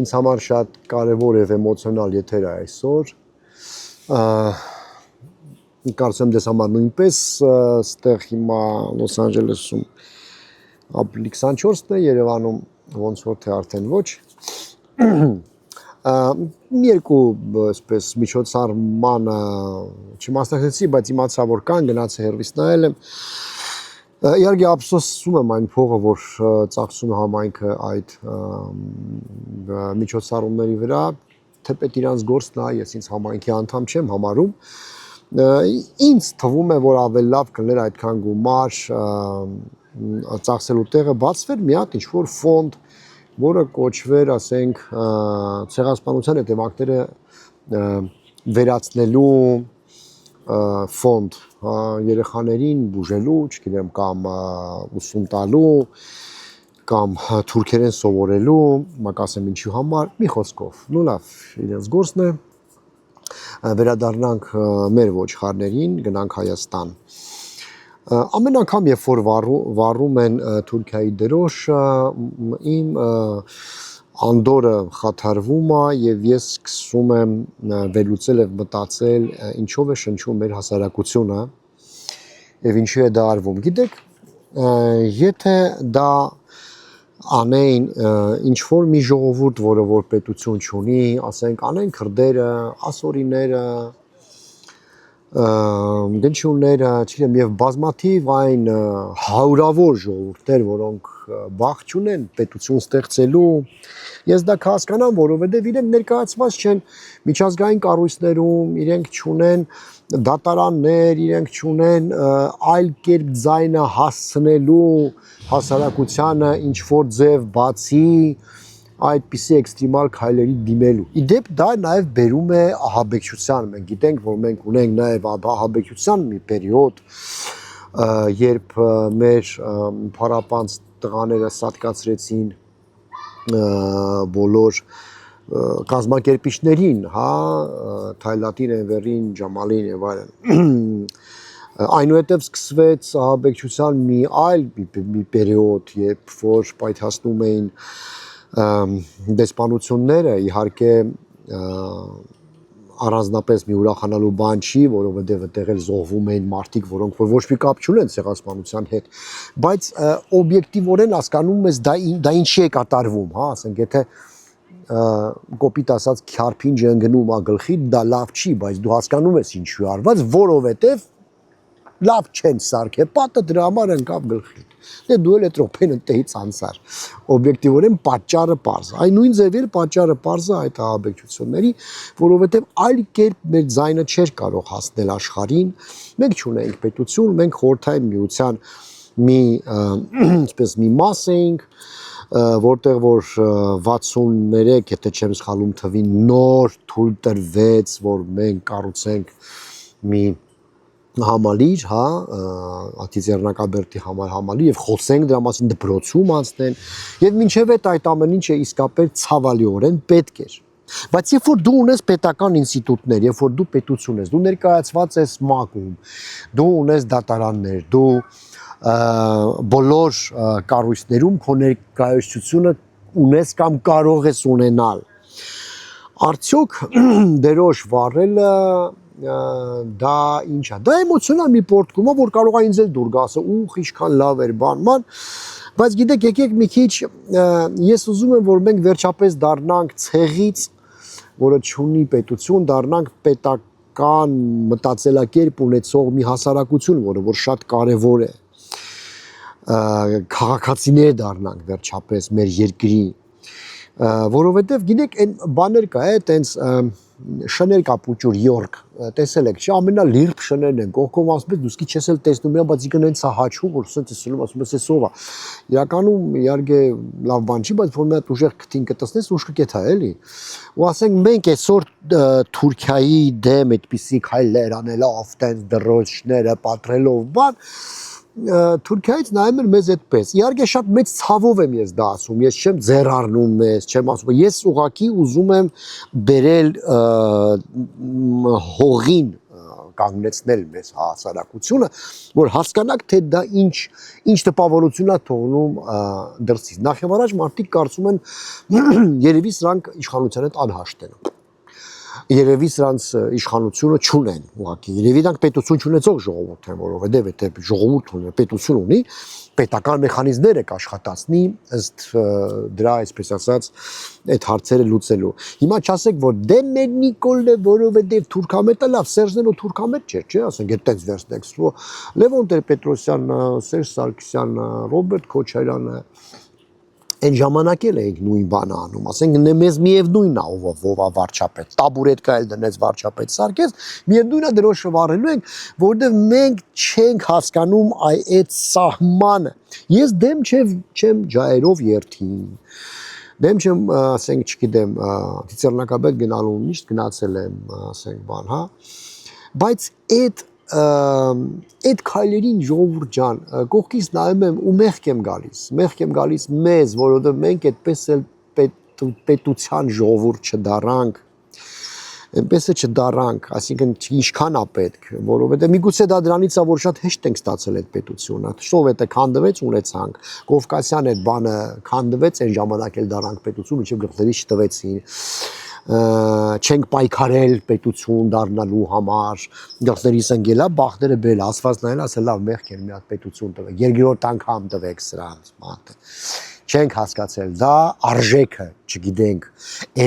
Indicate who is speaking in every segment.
Speaker 1: ինձ համար շատ կարևոր եւ էմոցիոնալ եթեր է այսօր։ Կարծեմ դες համար նույնպես ստեղ հիմա Լոս Անջելեսում ապրիլի 24-ն է, Երևանում ոնց որ թե արդեն ոչ։ Երկու այսպես միջոցառմանը չմասնակցեցի, բայց իմացա որ կան, գնացի հեռվից նայել եմ։ Իհարկե ափսոսում եմ այն փողը, որ ծախսում է համայնքը այդ միջոցառումների վրա, թեպետ իրանց գործն է, ես ինձ համայնքի անդամ չեմ համարում։ Ինձ թվում է, որ ավելի լավ կներ այդքան գումար ծախսելու տեղը բացվեր մի հատ ինչ-որ ֆոնդ, որը կոչվեր, ասենք, ցեղասպանության հետևանքները վերացնելու ֆոնդ, երեխաներին բուժելու, չգիտեմ, կամ ուսում տալու, կամ թուրքերեն սովորելու, մակասեմ ինչի համար, մի խոսքով, նու լավ, իրենց գործն է, վերադառնանք մեր ոչխարներին, գնանք Հայաստան։ Ամեն անգամ, երբ որ վառում են Թուրքիայի դրոշը, իմ անդորը խաթարվում է եւ ես սկսում եմ վերլուծել եւ մտածել ինչով է շնչում մեր հասարակությունը եւ ինչու է դա արվում։ Գիտեք, եթե դա անեին ինչ որ մի ժողովուրդ, որը որ պետություն չունի, ասենք անեն քրդերը, ասորիները, գնչուները, չգիտեմ, եւ բազմաթիվ այն հարյուրավոր ժողովուրդներ, որոնք վախ չունեն պետություն ստեղծելու, ես դա կհասկանամ, որովհետեւ իրենք ներկայացված չեն միջազգային կառույցներում, իրենք չունեն դատարաններ, իրենք չունեն այլ կերպ ձայնը հասցնելու հասարակությանը ինչ որ ձև բացի այդպիսի էքստրեմալ քայլերի դիմելու։ Իդեպ դա նաև բերում է ահաբեկչության։ Մենք գիտենք, որ մենք ունենք նաև ահաբեկչության մի պերիոդ, երբ մեր փառապանց տղաները սատկացրեցին բոլոր կազմակերպիչներին, հա, Թայլատին, Էնվերին, Ջամալին եւ այլն։ Այնուհետև սկսվեց ահաբեկչության մի այլ մի պերիոդ, երբ որ պայթացնում էին դեսպանությունները, իհարկե առանձնապես մի ուրախանալու բան չի, որովհետև այդտեղ էլ զոհվում էին մարդիկ, որոնք ոչ մի կապ չունեն ցեղասպանության հետ, բայց օբյեկտիվորեն հասկանում ես դա ինչի է կատարվում, հա, ասենք, եթե կոպիտ ասած քյարփինջը ընկնում է գլխի, դա լավ չի, բայց դու հասկանում ես ինչու է արված, որովհետև լավ չեն սարքե, պատը դրա համար ընկավ գլխի։ Դե դու էլ այդ րոպեն ընտեից անցար։ Օբյեկտիվորեն պատճառը պարզ է։ Այն նույն ձևի պատճառը պարզ է այդ ահաբեկչությունների, որովհետև այլ կերպ մեր ձայնը չէր կարող հասնել աշխարհին։ Մենք չունենք պետություն, մենք խորհրդային միության մի այսպես մի մաս էինք, որտեղ որ 63, եթե չեմ սխալվում թվին, նոր թույլ տրվեց, որ մենք կառուցենք մի համալիր, հա, Ատիզեռնակաբերդի համալիր եւ խոսենք դրա մասին դպրոցում անցնեն եւ մինչեւ այդ ամեն ինչը իսկապես ցավալիորեն պետք էր։ Բայց երբ որ դու ունես պետական ինստիտուտներ, երբ որ դու պետություն ես, դու ներկայացված ես ՄԱԿ-ում, դու ունես դատարաններ, դու բոլոր կառույցներում քո ներկայացությունը ունես կամ կարող ես ունենալ։ Արդյոք դերոշ վառելը դա ինչ է, դա էմոցիոնալ մի պորտկում է, որ կարող է ինձ էլ դուր գա, ասել, ուխ, ինչքան լավ էր բանման, բայց գիտեք, եկեք մի քիչ, ես ուզում եմ, որ մենք վերջապես դառնանք ցեղից, որը չունի պետություն, դառնանք պետական մտածելակերպ ունեցող մի հասարակություն, որը որ շատ կարևոր է, քաղաքացիներ դառնանք վերջապես մեր երկրի, որովհետև գիտեք, այն բաներ կա, տենց շներ կա պուճուր Յորք, տեսել եք, չէ, ամենալիրբ շներն են, կողքով ասում ես, դու սկի չես էլ տեսնում իրան, բայց ինքն հենց հաչում, որ սենց ես սլում, ասում ես, էսով է։ Իրականում, իհարկե, լավ բան չի, բայց որ մի հատ ուժեղ քթին կտեսնես, ուժը կեթա էլի։ Ու ասենք մենք այսօր Թուրքիայի դեմ այդպիսի քայլեր անելով, տենց դրոշները պատրելով, բան Թուրքիայից նայում են մեզ այդպես։ Իհարկե շատ մեծ ցավով եմ ես դա ասում, ես չեմ ձեռառնում մեզ, չեմ ասում, ես ուղղակի ուզում եմ բերել հողին կանգնեցնել մեզ հասարակությունը, որ հասկանանք, թե դա ինչ տպավորություն է թողնում դրսից։ Նախ եւ առաջ մարդիկ կարծում են երևի սրանք իշխանության հետ անհաշտ են։ Երևի սրանց իշխանությունը չունեն, ուղղակի երևի դրանք պետություն չունեցող ժողովուրդ են, որովհետև եթե ժողովուրդ ունի, պետություն ունի, պետական մեխանիզմներ եք աշխատացնի ըստ դրա, այսպես ասած, այդ հարցերը լուծելու։ Հիմա չասեք, որ դե մեր Նիկոլն է, որովհետև թուրքամետը լավ, Սերժն ու թուրքամետ չէ, չէ, ասենք այդտենց վերցնեք, Լևոն Տեր-Պետրոսյանը, Սերժ Սարգսյանը, Ռոբերտ Քոչարյանը այն ժամանակ էլ էինք նույն բանը անում, ասենք մեզ միևնույնն է ով վարչապետ, տաբուրետկա էլ դնեց վարչապետ Սարգես, միևնույնն է դրոշը վառելու ենք, որովհետև մենք չենք հասկանում այդ սահմանը։ Ես դեմ չեմ ջայերով երթին, դեմ չեմ, ասենք, չգիտեմ, ծիծեռնակաբեկ գնալու, միշտ գնացել եմ, ասենք, բան, հա, բայց այդ քայլերին ժողովուրդ ջան, կողքից նայում եմ ու մեղք եմ գալիս մեզ, որովհետև մենք այդպես էլ պետության ժողովուրդ չդառանք, այնպես է չդառանք, այսինքն ինչքան է պետք, որովհետև միգուցե դա դրանից է, որ շատ հեշտ ենք ստացել այդ պետությունը, Սովետը քանդվեց, ունեցանք, Կովկասյան այդ բանը քանդվեց, այն ժամանակ էլ դառանք պետություն, մինչև գլխներից չտվեցին, չենք պայքարել պետություն դառնալու համար, գլխներից ընկելա, բախտերը բերել, ասված նայել, ասել լավ մեղք էր մի հատ պետություն տվեք, երկրորդ անգամ տվեք սրանց, չենք հասկացել, դա արժեքը, չգիտենք,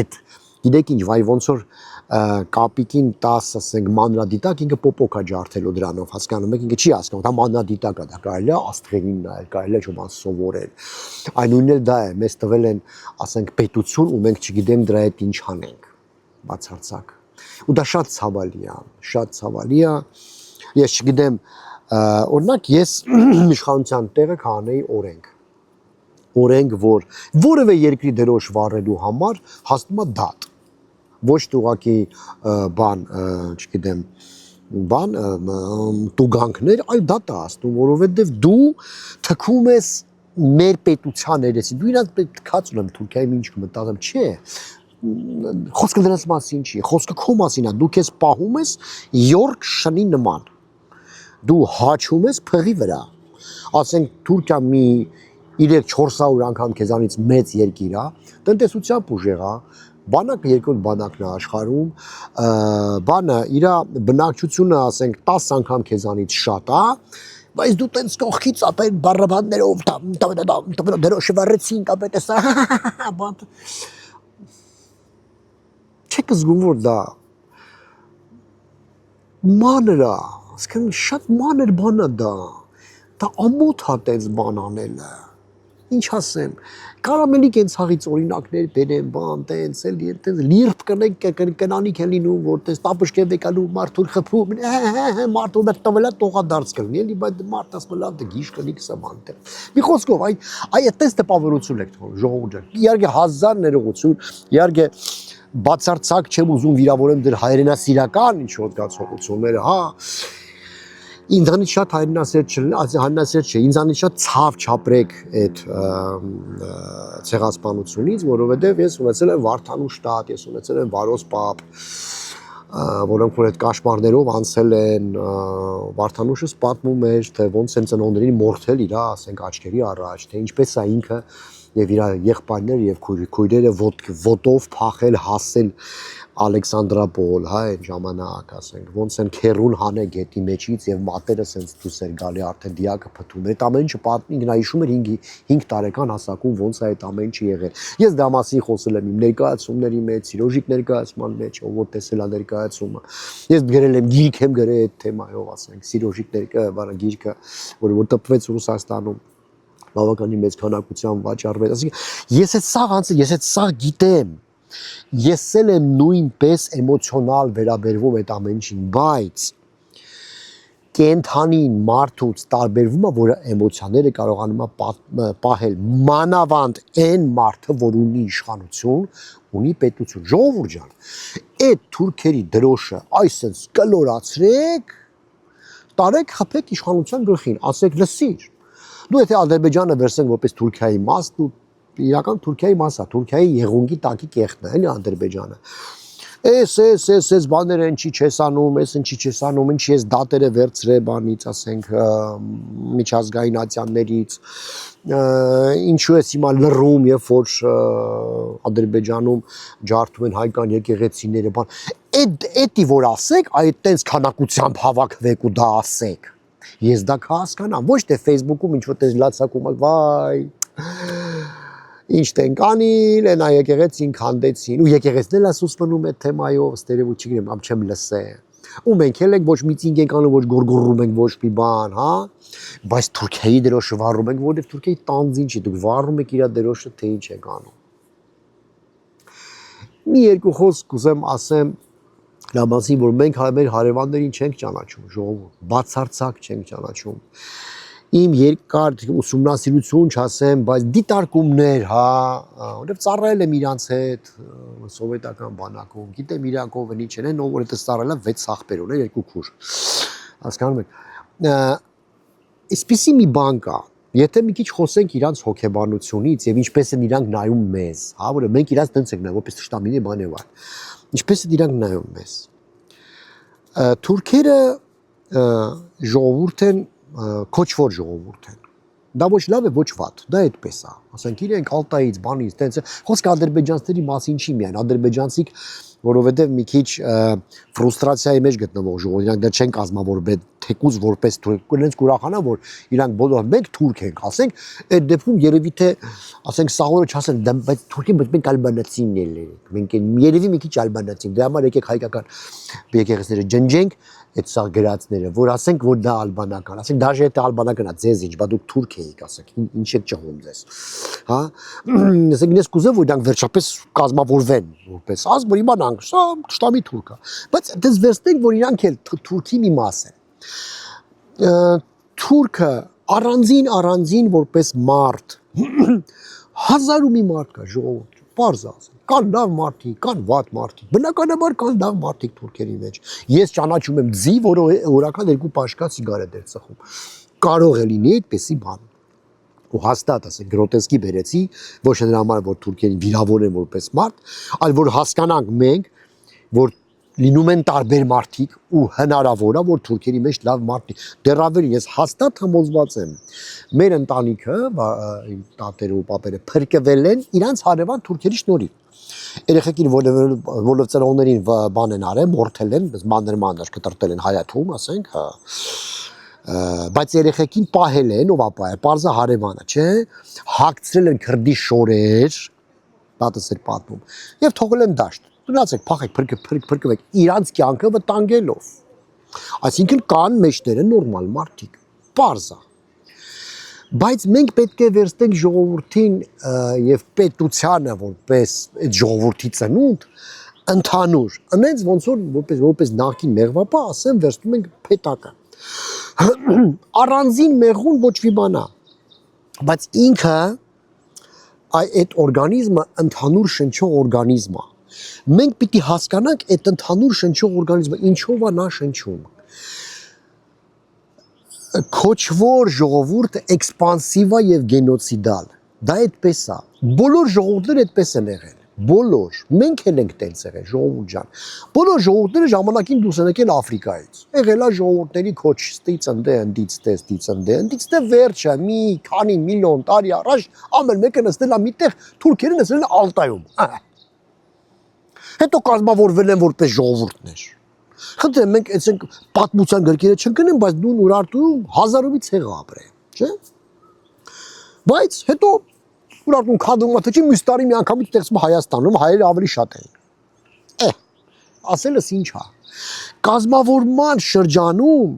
Speaker 1: այդ գիտեք ինչ, վայ ոնց որ կապիկին 10, ասենք, մանրադիտակ, ինքը պոպոք է ջարդելու դրանով, հասկանում եք, ինքը չի հասկանում, դա մանրադիտակ է, դա կարելի է աստղերին նայել, կարելի է ոմանց սովորել, այն նույնն էլ դա է, մեզ տվել են, ասենք, պետություն ու մենք չգիտենք դրա հետ ինչ անենք, բացարձակ, ու դա շատ ցավալի է, ես չգիտեմ, օրինակ ես իշխանության տեղը կանեի օրենք, որ որևէ երկրի դրոշ վառելու համար հասնում է դատ, ոչ տուղակի բան, չգիտեմ, բան, տուգանքներ, այլ դատ է հասնում, որովհետև դու թքում ես մեր պետության երեսին, դու իրանց թքած ունեմ Թուրքիայում ինչ կմտածեմ, չէ, խոսքը դրանց մասին չի, խոսքը քո մասին է, դու քեզ պահում ես Յորք շնի նման, դու հաչում ես փղի վրա, ասենք Թուրքիա մի 300-400 անգամ քեզանից մեծ երկիր է, տնտեսությամբ ուժեղ է, բանակը երկրորդ բանակն է աշխարհում, բանը իր բնակչությունը, ասենք, 10 անգամ քեզանից շատ է, բայց դու տենց կողքից ապեն բառաբաններով դրոշը վառեցինք, ապեն տեսա, չեք զգում, որ դա մանր է, ասկան շատ մանր բան է դա ամոթ է տենց բան անելը, ինչ ասեմ, կարամելի կենցաղից օրինակներ բերեմ, բան, տենց, լիրպ կնանիք է լինում, որ տենց տապշկև եկալու մարդուր խփում, մարդուր մեկ տվելա տողադարձ կլնի, էլի, բայց մարդ ասում լավ դե գիշ կլինի կսա բան տեղ։ Մի խոսքով, այդպես տպավորություն եք թողնում, ժողովուրդ ջան, իհարկե հազար ներողություն, իհարկե բացարձակ չեմ ուզում վիրավորեմ դեր հայրենասիրական ինչ-որ զգացողությունները, հա, ինձանից շատ հայրենասեր չէ, ինձանից շատ ցավ չապրեք այդ ցեղասպանությունից, որովհետև ես ունեցել եմ Վարդանուշտատ, ես ունեցել եմ Վարոս-Պապ, որոնք որ այդ կաշմարներով անցել են, Վարդանուշս պատմում էր, թե ոնց են ծնողներին մորթել իր, ասենք, աչքերի առաջ, թե ինչպես է ինքը եւ իր եղբայրները եւ քույրերը ոտով փախել, հասել Ալեքսանդրապոլ, հա, այն ժամանակ, ասենք, ոնց են քերուն հանել գետի մեջից եւ մատերը սենց դուրս էր գալի արդեն դիակը փթում։ Այդ ամեն ինչը պատմին, նա հիշում էր 5 տարեկան հասակում ոնց է այդ ամեն ինչը եղել։ Ես դա մասին խոսել եմ իմ ներկայացումների մեջ, Սիրոժիկ ներկայացման մեջ, ով որ տեսել է ներկայացումը։ Ես գրել եմ, գիրք եմ գրել այդ թեմայով, ասենք, Սիրոժիկ գիրքը, որ տպվեց Ռուսաստանում բավականին մեծ քանակությամբ վաճառվեց։ Ասենք, ես այդ սա գիտեմ։ Ես էլ եմ նույնպես էմոցիոնալ վերաբերվում այդ ամեն ինչին, բայց կենթանին մարդուց տարբերվում է, որ էմոցիաները կարողանում է պահել մանավանդ այն մարդը, որ ունի իշխանություն, ունի պետություն։ Ժողովուրդ ջան, այդ թուրքերի դրոշը այսպես կլորացրեք, տարեք խփեք իշխանության գլխին, ասեք լսիր։ Դու եթե Ադրբեջանը վերցնենք որպես Թուրքիայի մաս, դու իրական Թուրքիայի մաս է, Թուրքիայի եղունգի տակի կեղտն է, էլի Ադրբեջանը։ Էս բաները ինչի չես անում, ինչի չես անում, ինչի ես դատերը վերցրե բանից, ասենք միջազգայնացիաներից, ինչու ես հիմա լռում, երբ որ Ադրբեջանում ջարդում են հայկական եկեղեցիները, բան, էդի որ ասեք, այդ տենց քանակությամբ հավաքվեք ու դա ասեք։ Ես դա կհասկանամ, ոչ թե Facebook-ում ինչ-որ տես լացակում, վայ, ինչ տենք անիլ, են եկեղեցին քանդեցին, ու եկեղեցին էլ ասուսվնում է թեմայով, ստերևու չգիտեմ, ամ չեմ լսե։ Ու մենք էլ ենք ոչ միտինգ ենք անում, ոչ գորգորում ենք ոչ մի բան, հա։ Բայց Թուրքիայի դրոշը վառում ենք, որովհետև Թուրքիայի տանձին չի, դուք վառում եք իր դրոշը, թե ինչ եք անում։ Մի երկու խոսք կուզեմ ասեմ լամասի, որ մենք մեր հարևաններին չենք ճանաչում, ժողովուրդ, բացարձակ չենք ճանաչում։ Իմ երկար ուսումնասիրություն չասեմ, բայց դիտարկումներ, հա, որովհետև ծառայել եմ իրանց հետ սովետական բանակում, գիտեմ իրանք ով են ինչ են, ով որ դա ծառայել է 6 աղբեր ուներ, 2 քուր։ Հասկանում եք։ Այսպիսի մի բան կա, եթե մի քիչ խոսենք իրանց հոգեբանությունից եւ ինչպես են իրանք նայում մեզ, հա, որը մենք իրանց տենց ենք նայում, որպես շտամինի բան եւ այլ։ Ինչպես են իրանք նայում մեզ։ Թուրքերը ժողովուրդ են, քոչվոր ժողովուրդ են։ Դա ոչ լավ է, ոչ վատ, դա այդպես է։ Ասենք իրենք Ալտայից, բանից, տենց խոսքը ադրբեջանցիների մասին չի միայն, ադրբեջանցիք, որովհետև մի քիչ ֆրուստրացիայի մեջ գտնվող ժողովուրդ, իրանք դա չեն կազմավորվել թեկուզ որպես թուրք, իրենց կուրախանա, որ իրանք բոլորը մենք թուրք ենք, ասենք, այդ դեպքում երևի թե ասենք սաղորը չասեն, բայց թուրքին մենք ալբանացիներ ենք, մենք երևի մի քիչ ալբանացին, դրա համար եկեք հայկական եկեղեցիները ջնջենք այդ սաղ գրածները, որ ասենք, որ դա ալբանական, ասենք, դաժե եթե ալբանական է, ձեզ ինչ, բա դուք թուրք եք, ասենք, ինչ եք ճղում ձեզ, հա, ասենք, ես կուզեմ, որ դրանք վերջապես կազմավորվեն, որպես ազգ, որ իմանանք, սա շտամի թուրք է, բայց դες վերցնենք, որ իրանք էլ թուրքի մի մաս են, թուրքը առանձին որպես մարդ, հազար ու մի մարդ կա ժողովուրդ, պարզ ասենք, կան լավ մարդիկ, կան վատ մարդիկ, բնականաբար կան լավ մարդիկ թուրքերի մեջ, ես ճանաչում եմ ձի, որը օրական 2 պաշկա սիգարետ էր ծխում, կարող է լինի այդպեսի բան, ու հաստատ ասենք գրոտեսկի բերեցի, ոչ նրա համար, որ թուրքերին վիրավորեն որպես մարդ, այլ որ հասկանանք մենք, որ լինում են տարբեր մարդիկ ու հնարավոր է, որ թուրքերի մեջ լավ մարդիկ, դեռավեր ես հաստատ համոզված եմ, մեր ընտանիքը, տատերը ու պապերը փրկվել են իրանց հարևան թուրքերի շնորհիվ, երեխեքին որով ծնողներին բան են արել, մորթել են, մանր կտրտել են հայաթում, ասենք, բայց երեխեքին պահել են, ով ապահել, պարզը հարևանը, չէ, հագցրել են քրդի շորեր, տատս էր պատմում, եւ թողել են դաշտ, գնացեք, փախեք, փրկվեք, իրանց կյանքը վտանգելով, այսինքն կան մեջները նորմալ մարդիկ, պարզը, բայց մենք պետք է վերցնենք ժողովրդին եւ պետությանը որպես այդ ժողովրդի ծնունդ ընդհանուր այնց ոնց որ որպես նախին մեղվապա ասեմ վերցնում ենք պետակը առանձին մեղուն ոչ մի բան է բայց ինքը այդ օրգանիզմը ընդհանուր շնչող օրգանիզմ է մենք պիտի հասկանանք այդ ընդհանուր շնչող օրգանիզմը ինչով է նա շնչում Քոչվոր ժողովուրդը էքսպանսիվ է եւ գենոցիդալ։ Դա այդպես է։ Բոլոր ժողովուրդները այդպես են եղել։ Բոլոր։ Մենք էլ ենք տենց եղել, ժողովուրդ ջան։ Բոլոր ժողովուրդները ժամանակին դուրս են եկել Աֆրիկայից։ Եղել է ժողովուրդների քոչստից ընդից վերջը մի քանի միլիոն տարի առաջ ամեն մեկը նստել է միտեղ, թուրքերը նստել են Ալտայում։ Հետո կազմավորվել են որպես ժողովուրդներ։ Խնդրեմ, մենք այսինք պատմության գրքերը չընկնեն, բայց դու Ուրարտու հազարովից հեղ ապրել, չէ՞։ Բայց հետո Ուրարտուն քանդվում թե չի, մյուս տարի մի անգամից ստեղծվում Հայաստանում, հայերը ավելի շատ էին։ Ասելս ինչ է։ Կազմավորման շրջանում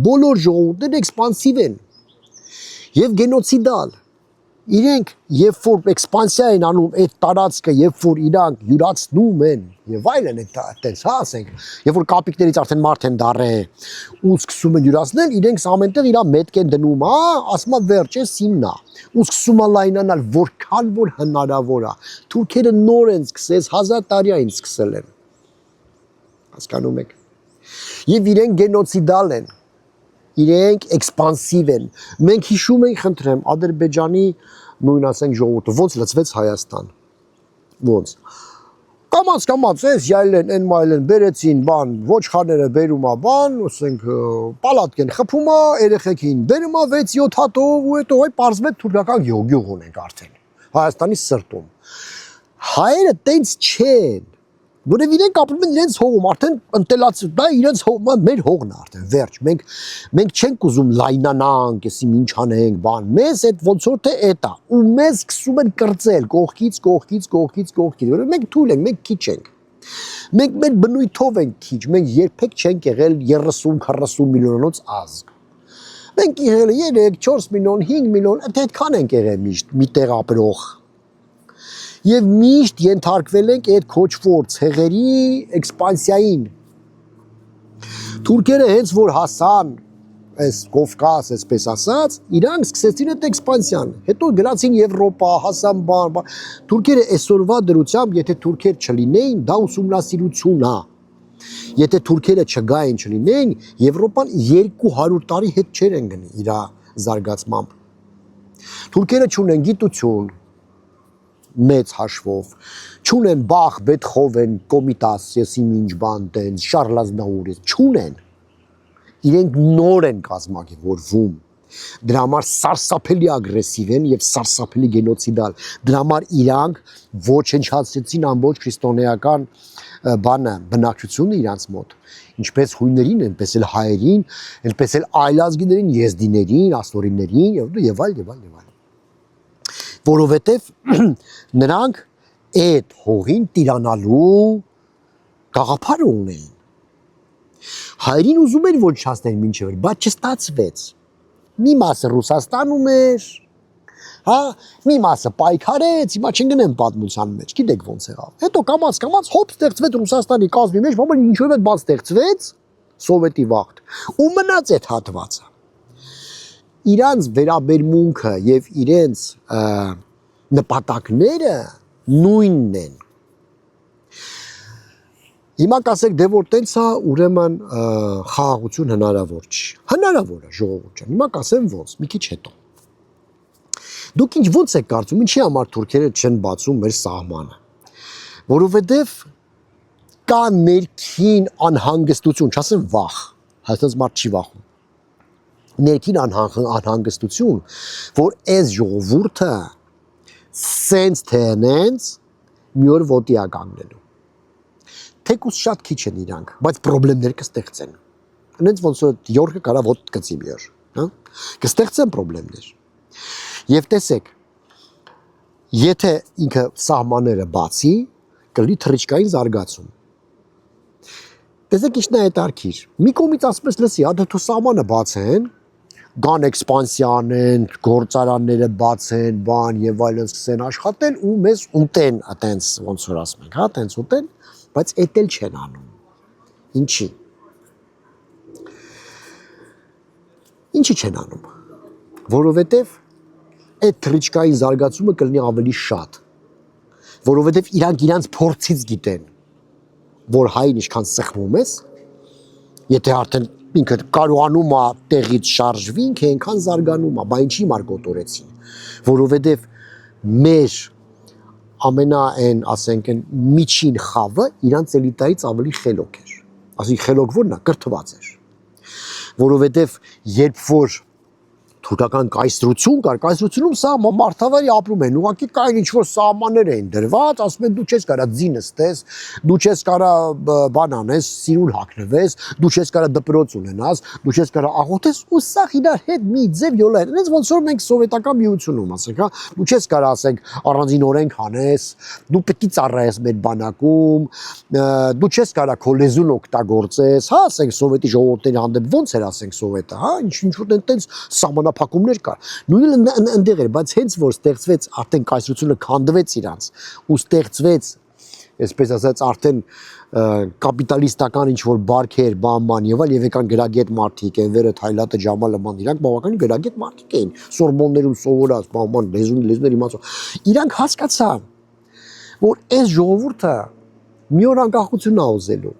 Speaker 1: բոլոր ժողովուրդները էքսպանսիվ են եւ գենոցիդալ։ Իրենք երբ որ էքսպանսիա են անում այդ տարածքը, երբ որ իրանք յուրացնում են եւ այլն այդտենց, հա, ասենք, երբ որ կապիկներից արդեն մարդ են դառել ու սկսում են յուրացնել, իրենք ամենտեղ իրա մետք են դնում, հա, ասում են վերջ է սիմնա, ու սկսում է լայնանալ, որքան որ հնարավոր է։ Թուրքերը նոր են սկսել, 1000 տարի այն սկսել են։ Հասկանում եք։ Եվ իրենք գենոցիդալ են։ Իրենք էքսպանսիվ են։ Մենք հիշում ենք, խնդրեմ, Ադրբեջանի նույն ասենք ժողովուրդը ոնց լծվեց Հայաստան։ Ոնց։ Կամաց էս յայլեն են մայլեն բերեցին բան ոչխարները բերում է բան ասենք պալատկեն խփում է երեխեքին բերում է 6-7 հատով ու հետո այ պարզվեց թուրքական գյուղ ունենք արդեն Հայաստանի սրտում հայերը տենց չեն որև իրենք ապրում են իրենց հողում արդեն ընտելաց դա իրենց հողը մեր հողն է արդեն վերջ մենք չենք ուզում լայնանանք էսի ինչ անենք բան մեզ այդ ոնց որ թե էտա ու մեզ սկսում են կրծել կողքից որովհետև մենք թույլ ենք մենք քիչ ենք մենք մեր բնույթով ենք քիչ մենք երբեք չենք եղել 30-40 միլիոնոց ազգ մենք եղել 3-4 միլիոն 5 միլիոն այդքան ենք եղել միշտ մի տեղ ապրող Եվ միշտ ենթարկվել ենք այդ քոչվոր ցեղերի էքսպանսիային։ Թուրքերը հենց որ հասան այս Կովկաս, այսպես ասած, իրանք սկսեցին այդ էքսպանսիան։ Հետո գնացին Եվրոպա, հասան բան։ Թուրքերը այսօրվա դրությամբ, եթե թուրքեր չլինեին, դա ուսումնասիրություն է։ Եթե թուրքերը չգային չլինեին, Եվրոպան 200 տարի հետ չեր են գնի իր զարգացմամբ։ Թուրքերը չունեն գիտություն մեծ հաշվով, չունեն Բախ, Բեթխովեն, Կոմիտաս, եսի ինչ բան տենց, Շարլ Ազնավուրը, չունեն, իրենք նոր են կազմակերպվում, դրա համար սարսափելի ագրեսիվ են և սարսափելի գենոցիդալ, դրա համար իրանք ոչնչացրեցին ամբողջ քրիստոնեական բանը, բնակչությունը իրանց մոտ, ինչպես հույներին, այնպես էլ հայերին, այնպես էլ այլ ազգիներին, եզդիներին, աստորիներին և այլ։ Որովհետև նրանք այդ հողին տիրանալու գաղափարը ունեին։ Հայերին ուզում են ոչնչացնել մինչև, բայց չստացվեց։ Մի մասը Ռուսաստանում էր, մի մասը պայքարեց, հիմա չընկնեմ պատմության մեջ, գիտեք ոնց եղավ։ Հետո կամաց հոպ ստեղծվեց Ռուսաստանի կազմի մեջ, բան ինչով այդ բան ստեղծվեց սովետի վաղտ ու մնաց այդ հատվածը։ Իրանց վերաբերմունքը և իրենց նպատակները նույնն են։ Հիմա կասեք, դե որ տենց է, ուրեմն խաղաղություն հնարավոր չի։ Հնարավոր է ժողովուրդ ջան, հիմա կասեմ ոնց, մի քիչ հետո։ Դուք ոնց եք կարծում, ինչի համար թուրքերը չեն բացում մեր սահմանը։ Որովհետև կա ներքին անհանգստություն, չասեմ վախ, հայտնած մարդ չի վախում։ Ներքին անհանգստություն, որ այս ժողովուրդը սենց թե նենց մի օր ոտի է կանգնելու։ Թեկուզ շատ քիչ են իրանք, բայց պրոբլեմներ կստեղծեն։ Հենց ոնց որ Յորքը կարա ոտ կծի մի օր, կստեղծեն պրոբլեմներ։ Եվ տեսեք, եթե ինքը սահմանները բացի, կլինի թռիչքային զարգացում։ Տեսեք ինչն է հետարքիր։ Մի կողմից ասպես լսի, դե թող սահմանը բացեն, գան էքսպանսիան, գործարանները բացեն, բան եւ այլն սկսեն աշխատել ու մեզ ուտեն, այտենց ոնց որ ասում ենք, այտենց ուտեն, բայց էդ էլ չեն անում։ Ինչի։ Ինչի չեն անում։ Որովհետեւ այդ թռիչքային զարգացումը կլինի ավելի շատ։ Որովհետեւ իրանք իրանց փորձից գիտեն, որ հայն ինչքան սխմում ես, եթե արդեն ինքը կարողանում է տեղից շարժվի, ինքը այնքան զարգանում է, բա ինչի մար կոտորեցին, որովհետև մեր ամենայն, ասենք, միջին խավը իրանց էլիտայից ավելի խելոք էր, ասիկ խելոք որն է, կրթված էր, որովհետև երբ որ թուրքական կայսրություն կար, կայսրությունում սա մարդավարի ապրում են, ուղղակի կային ինչ-որ սահմաններ էին դրված, ասում են դու չես կարա ձին ստես, դու չես կարա բան անես, սիրուն հագնվես, դու չես կարա դպրոց ունենաս, դու չես կարա աղոթես, ու սա իրար հետ մի ձև յոլա էր, հենց ոնց որ մենք սովետական միությունում, ասենք, դու չես կարա, ասենք, առանձին օրենք անես, դու պետք է ծառայես մեր բանակում, դու չես կարա քո լեզուն օգտագործես, ասենք սովետի ժողովուրդների հանդեպ ոնց էր, ասենք սովետը, ինչ-որ տենց սահմանափակումներ կար։ Նույնը ընդեղ էր, բայց հենց որ ստեղծվեց արդեն կայսրությունը քանդվեց իրանց ու ստեղծվեց, այսպես ասած, արդեն կապիտալիստական ինչ-որ բարքեր, բան եւ այլ եւ եկան գրագետ մարդիկ, Էնվերը, Թայլատը, Ջամալը, իրանք բավականին գրագետ մարդիկ էին, Սորբոններում սովորած, բան, լեզուներ իմացող։ Իրանք հասկացան, որ այս ժողովուրդը մի օր անկախություն է ուզելու։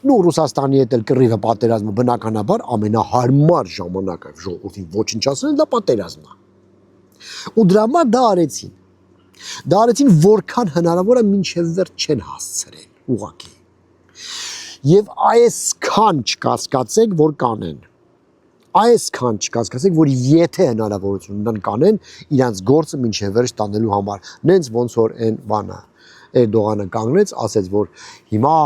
Speaker 1: Նու Ռուսաստանի հետ էլ կռիվը պատերազմը բնականաբար ամենահարմար ժամանակը ժողովրդին ոչնչացնել դա պատերազմն է։ Ու դրա համար դա արեցին։ Դա արեցին որքան հնարավոր է մինչև վերջ չեն հասցրել ուղղակի։ Եվ այսքան չկասկածեք, որ կանեն։ Այսքան չկասկածեք, որ եթե հնարավորություն ունեն կանեն իրանց գործը մինչև վերջ տանելու համար։ Նենց ոնց որ այն բանը Էրդողանը կանգնեց, ասեց, որ հիմա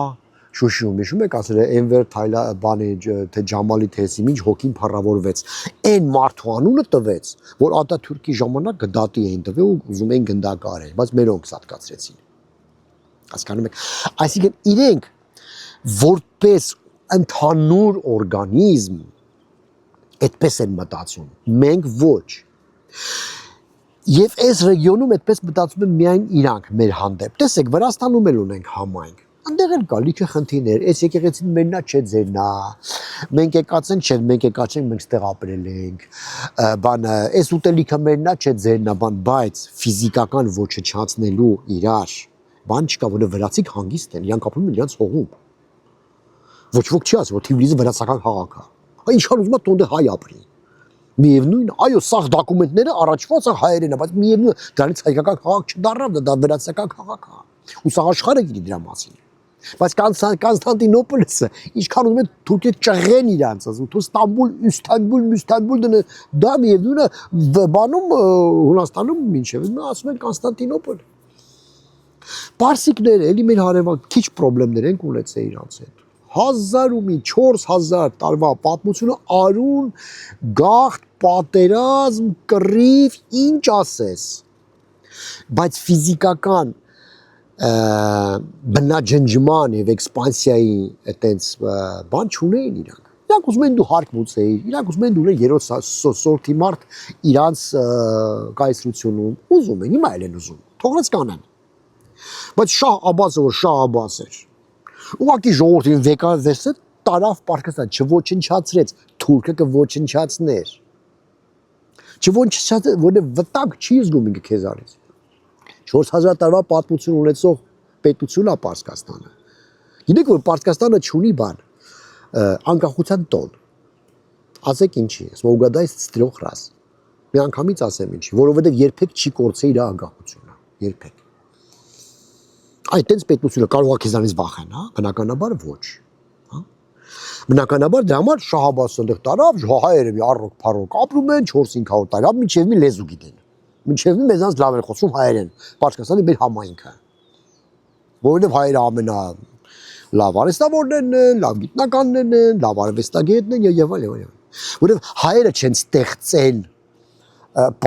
Speaker 1: Շուշիում հիշում եք, ասել է Էնվեր Թայլա բանի թե Ջամալի թեսի ինչ հոգին փառավորվեց։ Այն մարդու անունը տվեց, որ Ատաթուրքի ժամանակ գդատի էին տվել ու ուզում էին գնդակարել, բայց մերոնք սատկացրեցին։ Հասկանում եք։ Այսինքն իրենք որպես ընդհանուր օրգանիզմ այդպես են մտածում, մենք ոչ։ Եվ այս ռեգիոնում այդպես մտածում են միայն իրանք մեր հանդեպ։ Տեսեք, Վրաստանում էլ ունենք համայնք։ Այնտեղ էլ կա լիքը խնդիրներ, այս եկեղեցին մեննա չէ ձերնա։ Մենք եկած են, չէ, մենք եկած ենք, մենք ստեղ ապրել ենք։ Բանը, այս ուտելիքը մեննա չէ ձերնա, բայց ֆիզիկական ոչնչացնելու իրար բան չկա, որ վրացիք հանգիստ են, իրանք ապրում են իրանց հողում։ Ոչ ոք չի ասում, որ Թիֆլիսը վրացական քաղաք է։ Ինչքան ուզում է տոնդը հայ ապրի։ Միևնույն, այո, սաղ դոկումենտները առաջվա սաղ հայերեն է, բայց միևնույն դրանից հայկական քաղաք չդառավ, դա վրացական քաղաք է։ Ու սաղ աշխարհը գիտի դրա մասին։ Բայց Կոնստանտինոպոլսը ինչքան ուզում է թուրքեր ճղեն իրանց, ասում თუ Ստամբուլ դա միևնույն է բանում Հունաստանում մինչև ասում են Կոնստանտինոպոլ։ Պարսիկները էլի մեր հարևան քիչ խնդիրներ են ունեցել իրանց հետ։ 4000 տարվա պատմությունը արուն, գաղթ, պատերազմ, կռիվ, ինչ ասես։ Բայց ֆիզիկական բնաջնջման եւ էքսպանսիայի այտենց բան չունեին իրանք։ Իրանք ուզում են դու հարկ մուծեիր, իրանք ուզում են դու երրորդ սորտի մարդ իրանց կայսրությունում ուզում են, հիմա էլ են ուզում։ Թողնած կանեն։ Բայց Շահ Աբբասը որ Շահ Աբբաս էր։ Ուղղակի ժողովրդին վեկարվեցը տարավ Պարսկաստան, չոչնչացրեց, թուրքը կոչնչացներ։ Չոչնչացած, որ վտանգ չի զգում ինքը քեզ արից։ 4000 տարվա պատմություն ունեցող պետություն է Պարսկաստանը։ Գիտեք որ Պարսկաստանը չունի բան, անկախության տոն։ Ասեք ինչի, Սմոգադայս ստրոխ ռաս։ Մի անգամից ասեմ ինչի, որովհետև երբեք չի կորցրել իր անկախությունը, երբեք։ Այդտենց պետությունը կարող է քեզանից վախենա, բնականաբար ոչ, հա։ Բնականաբար դրա համար Շահ Աբբասը այնտեղ տարավ, հայերը մի առոք փառոք ապրում են 4-500 տարի, մինչև մի լեզու գիտեն։ Մինչև մի մեզանց լավ են խոսում հայերեն, Պարսկաստանի մեր համայնքը։ Որովհետև հայերը ամենա լավ արհեստավորներն են, լավ գիտնականներն են, լավ արվեստագետներն են եւ այլն։ Որովհետև հայերը չեն ստեղծել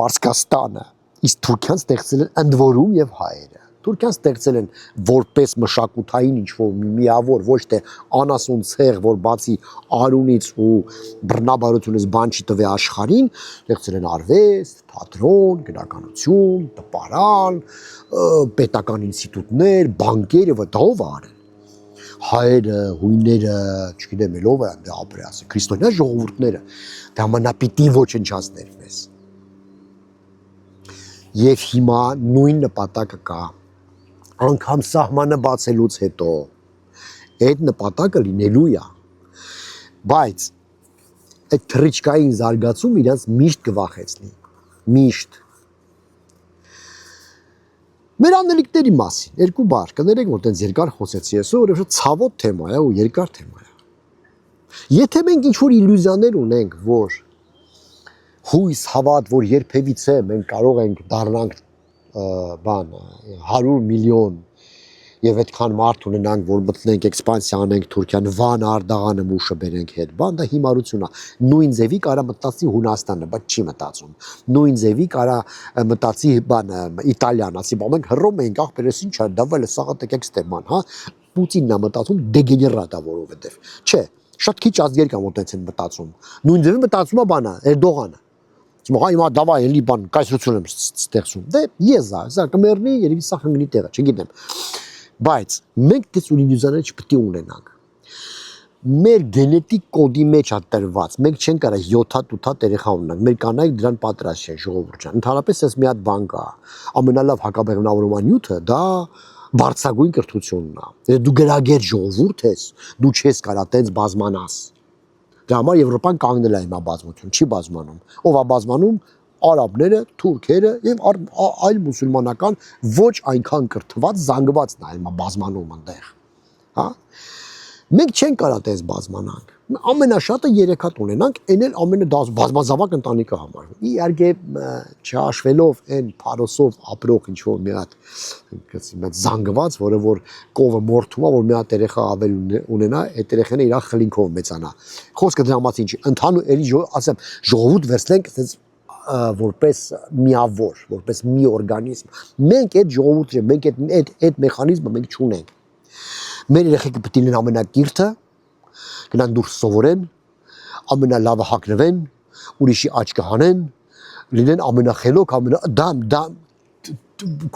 Speaker 1: Պարսկաստանը, իսկ Թուրքիան ստեղծել են ընդ որում եւ հայերը։ Թուրքիան ստեղծել են որպես մշակութային ինչ-որ միավոր, ոչ թե անասուն ցեղ, որ բացի արունից ու բռնաբարությունից բան չի տվե աշխարհին, ստեղծել են արվեստ, թատրոն, գրականություն, տպարան, պետական ինստիտուտներ, բանկեր եւ դա ով արել։ Հայերը, հույները, չգիտեմ, ով է այնտեղ ապրել, ասել, քրիստոնյա ժողովուրդները, դա մնա պիտի ոչնչացներ մեզ։ Եվ հիմա նույն նպատակը կա։ Անգամ սահմանը բացելուց հետո այդ նպատակը լինելու է, բայց այդ թռիչքային զարգացում իրանց միշտ կվախեցնի, միշտ։ Մեր անելիքների մասին, երկու բառ, կներեք, որ տենց երկար խոսեցի ես, որովհետև ցավոտ թեմա է ու երկար թեմա է։ Եթե մենք ինչ-որ իլյուզիաներ ունենք, որ հույս, հավատ, որ երբևիցե մենք կարող ենք դառնանք բան 100 միլիոն եւ այդքան մարդ ունենանք, որ մտնենք էքսպանսիա անենք Թուրքիան, Վան, Արդաղանը մուշը բերենք հետ, բան դա հիմարություն է։ Նույն ձևի կարա մտածի Հունաստանը, բայց չի մտածում։ Նույն ձևի կարա մտածի բանը Իտալիան, ասի, բա մենք հռոմ ենք, ախպերս ինչ է, դավալ սաղա տեկեք ստեման, հա։ Պուտինն է մտածում դեգեներատ է որովհետեւ։ Չէ, շատ քիչ ազգեր կան, որ տենց են մտածում։ Նույն ձևի մտածում է բանը Էրդողանը։ Հիմա դավայ էլի բան կայսրություն եմ ստեղծում։ Դե եզա, սա կմեռնի, երևի սա խնգնի տեղը, չգիտեմ։ Բայց մենք դες ունիզաներ չպետք է ունենանք։ Մեր գենետիկ կոդի մեջ է տրված, մենք չենք կարող 7-8 երեխա ունենանք։ Մեր կանայք դրան պատրաստ չեն, ժողովուրդ ջան։ Ընդհանրապես էս մի հատ բան կա։ Ամենալավ հակաբեղմնավորման նյութը դա բարձրագույն կրթությունն է։ Եթե դու գրագետ ժողովուրդ ես, դու չես կարա տենց բազմանաս։ Դրա համար Եվրոպան կանգնել է հիմա բազմություն, չի բազմանում։ Ով է բազմանում, արաբները, թուրքերը եւ այլ մուսուլմանական ոչ այնքան կրթված զանգված նայել բազմանում այնտեղ, հա։ Մենք չենք կարող դες բազմանանք։ Ամենաշատը 3 հատ ունենանք, այն էլ բազմազավակ ընտանիքը համարվում։ Իհարկե չհաշվելով այն փարոսով ապրող ինչ որ մի հատ մեծ զանգված, որը որ կովը մորթում է, որ մի հատ երեխա ավել ունենա, այդ երեխան իր խլինքով մեծանա։ Խոսքը դրա մասին չի, ընդհանուր էլի ասեմ, ժողովուրդ վերցնենք այդպես որպես միավոր, որպես մի օրգանիզմ։ Մենք այդ ժողովուրդը, մենք այդ մեխանիզմը մենք չունենք։ Մեր երեխեքը պետք է լինեն ամենակիրթը, գնան դուրս սովորեն, ամենալավը հագնվեն, ուրիշի աչքը հանեն, լինեն ամենախելոք, դա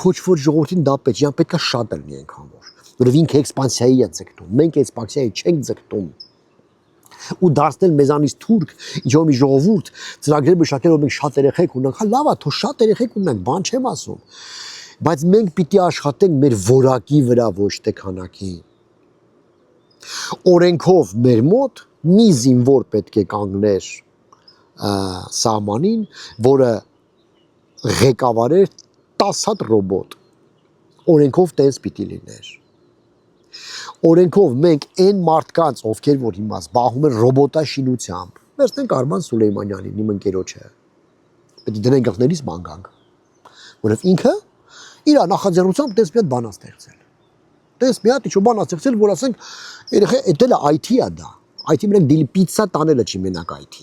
Speaker 1: քոչվոր ժողովրդին դա պետք է շատ լինի այնքան որ։ Որովհետև ինքը էքսպանսիայի է ձգտում, մենք էքսպանսիայի չենք ձգտում։ Ու դարձնել մեզանից թուրք, ինչ որ մի ժողովուրդ, ծրագրեր մշակել, որ մենք շատ երեխեք ունենք, հա լավ է, թող շատ երեխեք ունենք, բան չեմ ասում։ Բայց մենք պիտի աշխատենք մեր որակի վրա, ոչ թե քանակի։ Օրենքով մեր մոտ մի զինվոր պետք է կանգներ սահմանին, որը ղեկավարեր 10 հատ ռոբոտ։ Օրենքով տես պիտի լիներ։ Օրենքով մենք այն մարդկանց, ովքեր որ հիմա զբաղվում են ռոբոտաշինությամբ, վերցնենք Արման Սուլեյմանյանին, իմ ընկերոջը, պետք է դնենք գլխներից մանգանք, որովհետև ինքը իր նախաձեռնությամբ տես մի հատ բան ստեղծել։ Տես մի հատ ինչ բան ստեղծել, որ ասենք երեխա էդ էլ IT-ա դա։ IT մենք դիլի պիցցա տանելը չի մենակ IT։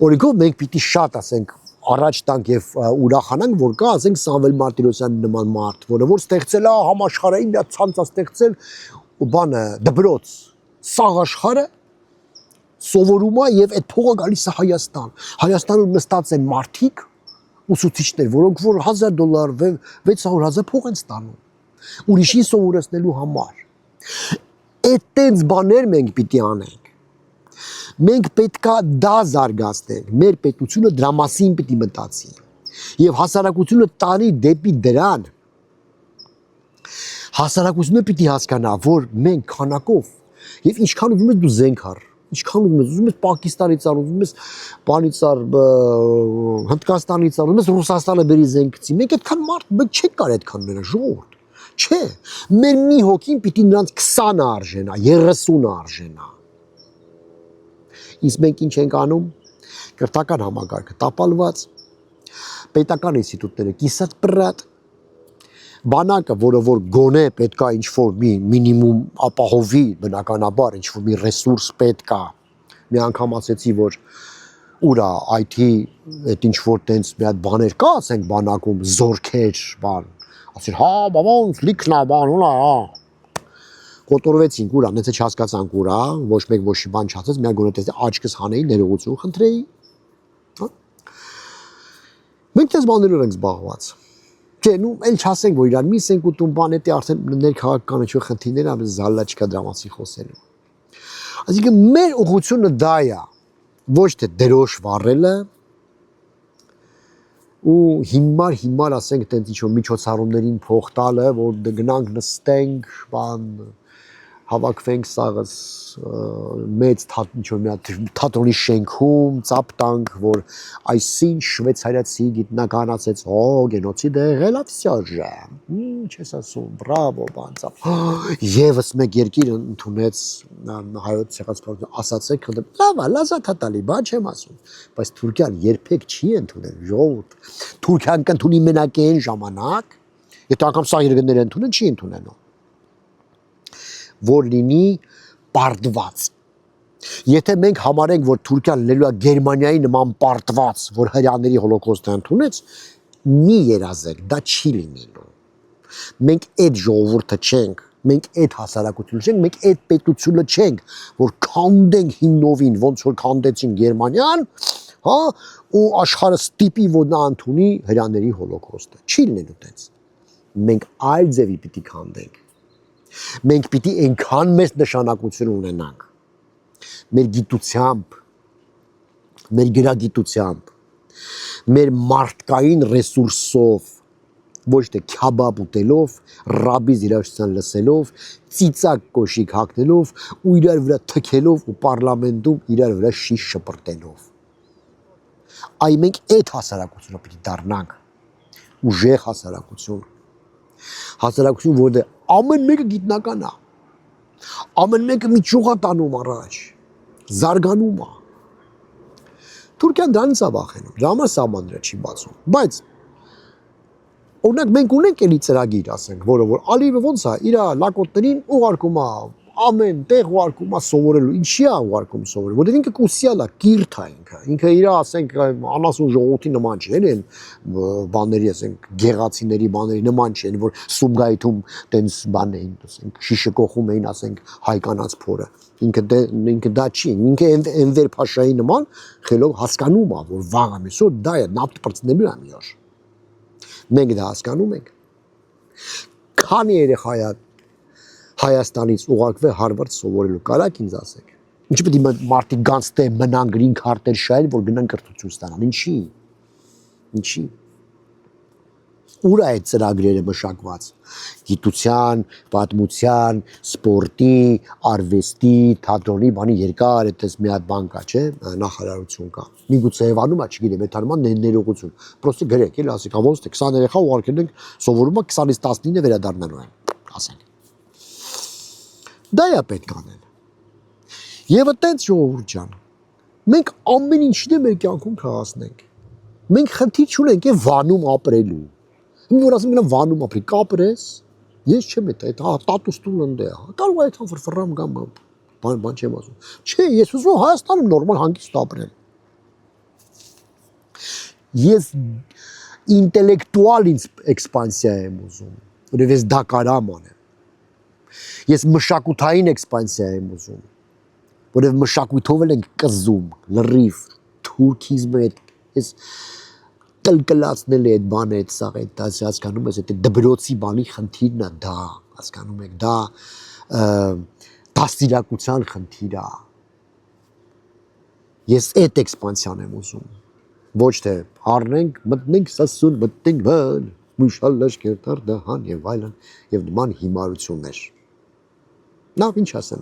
Speaker 1: Օրենքով մենք պիտի շատ ասենք առաջ տանք եւ ուրախանանք, որ կա, ասենք Սամվել Մարտիրոսյանի նման մարդ, որը որ ստեղծել է համաշխարհային մի ցանց ստեղծել ու բանը դբրոց սաղ աշխարհը սովորում է եւ այդ փողը գալիս է Հայաստան։ Հայաստանում նստած են մարդիկ, ուսուցիչներ, որոնք որ $1000, 600,000 փող են ստանում։ Ուրիշին սովորեցնելու համար։ Այդ տենց բաներ մենք պիտի անենք։ Մենք պետքա դա զարգացնենք, մեր պետությունը դրա մասին պիտի մտածի եւ հասարակությունը տանի դեպի դրան։ Հասարակությունը պիտի հասկանա, որ մենք քանակով եւ ինչքան ուզում ես դու զենք առ, ինչքան ուզում ես Պակիստանից առ, ուզում ես բանից առ, Հնդկաստանից առ, ուզում ես Ռուսաստանը բերի զենքցի, մենք այդքան մարդ մենք չենք կարող այդքան ունենալ ժողովուրդ։ Չէ, մեր մի հոգին պիտի նրանց 20-ը արժենա, 30-ը արժենա։ Իսկ մենք ինչ ենք անում, կրթական համակարգը տապալված, պետական ինստիտուտները կիսած պրատ, բանակը, որը որ գոնե պետքա ինչ-որ մի մինիմում ապահովի, բնականաբար ինչ-որ մի ռեսուրս պետքա, մի անգամ ասեցի, որ ուրա IT այդ ինչ-որ տենց մի հատ բաներ կա, ասենք բանակում, զորքեր, բան, ասել, հա, բավոնց, լիքնա, բան, ուլա, հա, կոտորվեցինք ուրա, նեցը չհասկացանք ուրա, ոչ մեկ ոչի բան չասեց, միակ գոնե տեսե աչքս հանեի, ներողություն խնդրեի։ Մենք դες բաներով ենք զբաղված։ Չէ, նու էլ չասենք, որ իրար միս ենք ուտում բան էտի արդեն ներքաղաքական ինչ-որ խնդիրներ ա, զալլա չկա դրա մասին խոսելու։ Այսինքն մեր ուղղությունը դա է, ոչ թե դրոշ վառելը ու հիմար ասենք տենց ինչ-որ միջոցառումներին փող տալը, որ գնանք նստենք, բան հավաքվենք սաղս մեծ ինչ-որ մի հատ թատրոնի շենքում, ծափ տանք, որ այսին շվեյցարացի գիտնական ասեց, օ, գենոցիդ է եղել է, վсё же, ինչ ես ասում, բրավո, բան ծափ։ Եվս մեկ երկիր ընդունեց հայոց ցեղասպանությունը, ասացեք, լավ, լազատ հատալի, բան չեմ ասում, բայց Թուրքիան երբեք չի ընդունել, ժողովուրդ։ Թուրքիան կընդունի մենակ այն ժամանակ, եթե անգամ սա երկրները ընդունեն, չի ընդունելու։ Որ լինի պարտված։ Եթե մենք համարենք, որ Թուրքիան լինելու է Գերմանիայի նման պարտված, որ հրեաների հոլոկոստը ընդունեց, մի երազեք, դա չի լինելու։ Մենք այդ ժողովուրդը չենք, մենք այդ հասարակությունը չենք, մենք այդ պետությունը չենք, որ քանդենք հիմնովին, ոնց որ քանդեցին Գերմանիան, հա, ու աշխարհը ստիպի, որ նա ընդունի հրեաների հոլոկոստը։ Չի լինելու այդպես։ Մենք այլ ձևի պիտի քանդենք։ Մենք պիտի այնքան մեծ նշանակություն ունենանք մեր գիտությամբ, մեր գրագիտությամբ, մեր մարդկային ռեսուրսով, ոչ թե քյաբաբ ուտելով, ռաբիզ երաժշտության լսելով, ծիծակ կոշիկ հագնելով ու իրար վրա թքելով ու պարլամենտում իրար վրա շիշ շպրտելով։ Այ մենք այդ հասարակությունը պիտի դառնանք ուժեղ հասարակություն, որտեղ ամեն մեկը գիտնական է, ամեն մեկը մի ճյուղ է տանում առաջ, զարգանում է։ Թուրքիան դրանից է վախենում, դրա համար սահմանները չի բացում, բայց օրինակ մենք ունենք էլի ծրագիր, ասենք, որը որ Ալիևը ոնց է, իր լակոտներին ուղարկում է ամեն տեղ ուղարկում է սովորելու, ինչի է ուղարկում սովորել, որտեղ ինքը կուսյալ է, կիրթ է ինքը իր, ասենք, անասուն ժողովրդի նման չէ, են բաների, ասենք, գեղացիների բաների նման չեն, որ Սումգայիթում տենց բան էին, ասենք, շիշը կողում էին, ասենք, հայկանաց փորը, ինքը դա չի, ինքը Էնվեր Փաշայի նման խելով հասկանում է, որ վաղը մեսօր դա է, նավթ պրծնելու է մի օր։ Մենք դա հասկանում ենք։ Քանի երեխա է Հայաստանից ուղարկվել Հարվարդ սովորելու, կարաք ինձ ասեք։ Ինչի պետք է մարդիկ գանց տե մնան գրին քարտեր շայել, որ գնան կրթություն ստանան։ Ինչի։ Ուր է այդ ծրագրերը մշակված։ Գիտության, պատմության, սպորտի, արվեստի, թատրոնի, բանի երկար այդպես մի հատ բան կա, չէ՞, նախարարություն կա։ Միգուցե Երևանում է, չգիտեմ, այդ հարման ներողություն։ Պրոստը գրեք, էլ ասեք, ոնց թե 20 երեխա ուղարկել ենք սովորում է 20-ից 19-ը վերադառնալու են, ասենք։ Դա է պետք անել։ Եվ այդտենց ժողովուրդ ջան, մենք ամեն ինչին մեր կյանքում քաղացնենք։ Մենք խնդիր չունենք է Վանում ապրելու։ Որ ասում եմ Վանում ապրի, կապրես, ես չեմ այդ տատուստուն ընդե, կարող է այդքան ֆրֆռամ գամ, բան չեմ ասում։ Չէ, ես ուզում Հայաստանում նորմալ հանգիստ ապրեմ։ Ես ինտելեկտուալ էքսպանսիա եմ ուզում, որովհետև ես դա կարամ անեմ։ Ես մշակութային էքսպանսիա եմ ուզում, որովհետև մշակույթով էլ ենք կզում, լրիվ, թուրքիզմը այդ, ես կլկլացնել է այդ բանը, այդ սաղ, այդ հասկանում ես, այդ դբրոցի բանի խնդիրն է դա, հասկանում եք, դա դաստիարակության խնդիր է։ Ես այդ էքսպանսիան եմ ուզում, ոչ թե առնենք, մտնենք սասուն, մտնենք բան, մուշալ լաշկեր դահան եւ այլն եւ նման հիմարություններ։ Նավ ինչ ասեմ։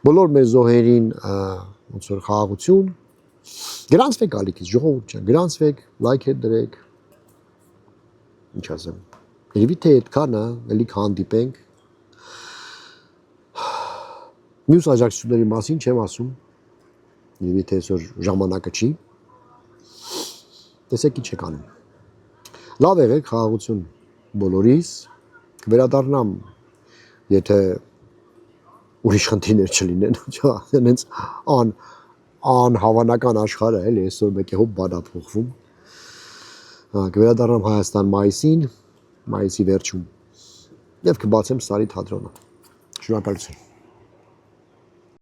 Speaker 1: Բոլոր մեր զոհերին ոնց որ խաղաղություն, գրանցվեք ալիքից, ժողովուրդ ջան, գրանցվեք, լայքեր դրեք։ Ինչ ասեմ։ Երևի թե այդքան է, էլի կհանդիպենք։ Մյուս աջակցությունների մասին չեմ ասում։ Երևի թե այսօր ժամանակը չի։ Տեսեք ինչ եք անում։ Լավ եղեք, խաղաղություն բոլորիս, կվերադառնամ, եթե ուրիշ խնդիրներ չլինեն, հենց անհավանական աշխարհը էլի այսօր մեկի հոբ բան է փոխվում։ Կվերադառնամ Հայաստան մայիսի վերջում եւ կբացեմ Սարի թատրոնը։ Շնորհակալություն։